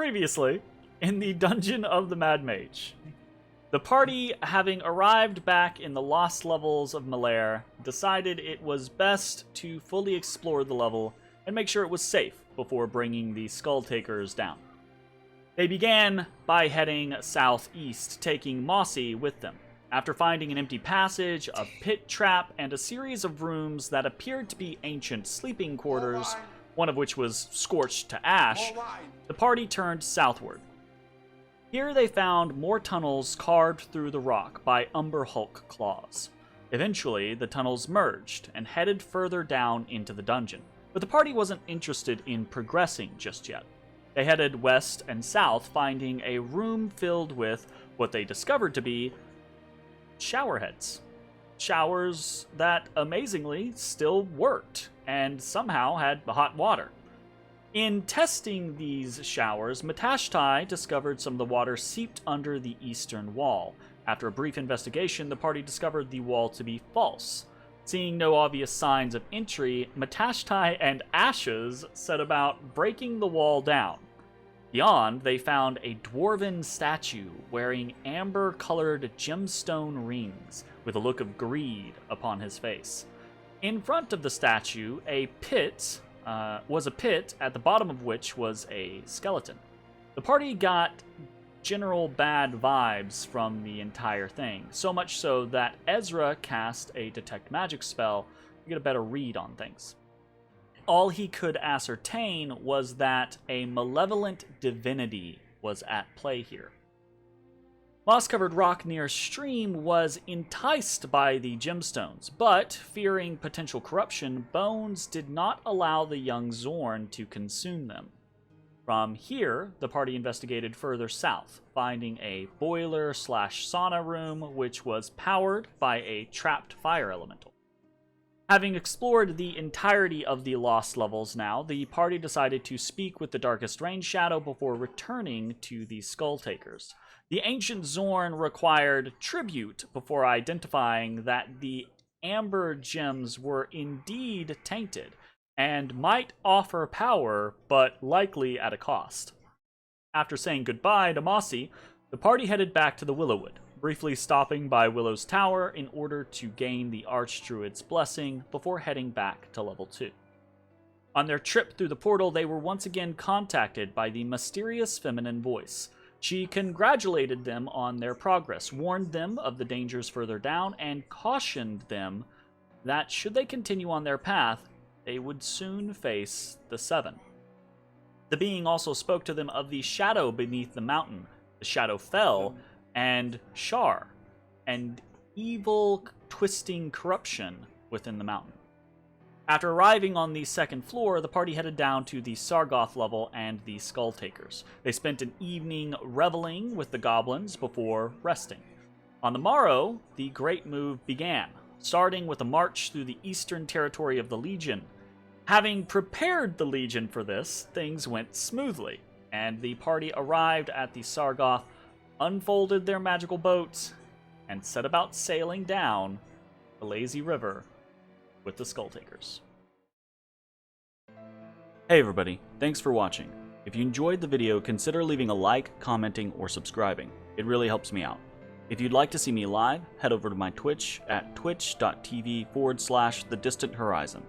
Previously, in the dungeon of the Mad Mage, the party, having arrived back in the lost levels of Malaire, decided it was best to fully explore the level and make sure it was safe before bringing the Skull Takers down. They began by heading southeast, taking Mossy with them. After finding an empty passage, a pit trap, and a series of rooms that appeared to be ancient sleeping quarters, one of which was scorched to ash, the party turned southward. Here they found more tunnels carved through the rock by Umber Hulk claws. Eventually, the tunnels merged and headed further down into the dungeon, but the party wasn't interested in progressing just yet. They headed west and south, finding a room filled with what they discovered to be showerheads. Showers that, amazingly, still worked, and somehow had hot water. In testing these showers, Matashtai discovered some of the water seeped under the eastern wall. After a brief investigation, the party discovered the wall to be false. Seeing no obvious signs of entry, Matashtai and Ashes set about breaking the wall down. Beyond, they found a dwarven statue wearing amber-colored gemstone rings with a look of greed upon his face. In front of the statue, was a pit at the bottom of which was a skeleton. The party got general bad vibes from the entire thing, so much so that Ezrah cast a detect magic spell to get a better read on things. All he could ascertain was that a malevolent divinity was at play here. Moss-covered rock near stream was enticed by the gemstones, but, fearing potential corruption, Bones did not allow the young Zorn to consume them. From here, the party investigated further south, finding a boiler/sauna room which was powered by a trapped fire elemental. Having explored the entirety of the lost levels now, the party decided to speak with the Darkest Rain Shadow before returning to the Skull Takers. The ancient Zorn required tribute before identifying that the amber gems were indeed tainted, and might offer power, but likely at a cost. After saying goodbye to Mossy, the party headed back to the Willowwood, briefly stopping by Willow's Tower in order to gain the Archdruid's blessing before heading back to level 2. On their trip through the portal, they were once again contacted by the mysterious feminine voice. She congratulated them on their progress, warned them of the dangers further down, and cautioned them that should they continue on their path, they would soon face the Seven. The being also spoke to them of the shadow beneath the mountain, the Shadow Fell, and Shar, and evil, twisting corruption within the mountain. After arriving on the second floor, the party headed down to the Sargoth level and the Skull Takers. They spent an evening reveling with the goblins before resting. On the morrow, the great move began, starting with a march through the eastern territory of the Legion. Having prepared the Legion for this, things went smoothly, and the party arrived at the Sargoth, unfolded their magical boats, and set about sailing down the lazy river with the Skull Takers. Hey everybody, thanks for watching. If you enjoyed the video, consider leaving a like, commenting, or subscribing. It really helps me out. If you'd like to see me live, head over to my Twitch at twitch.tv/thedistanthorizon.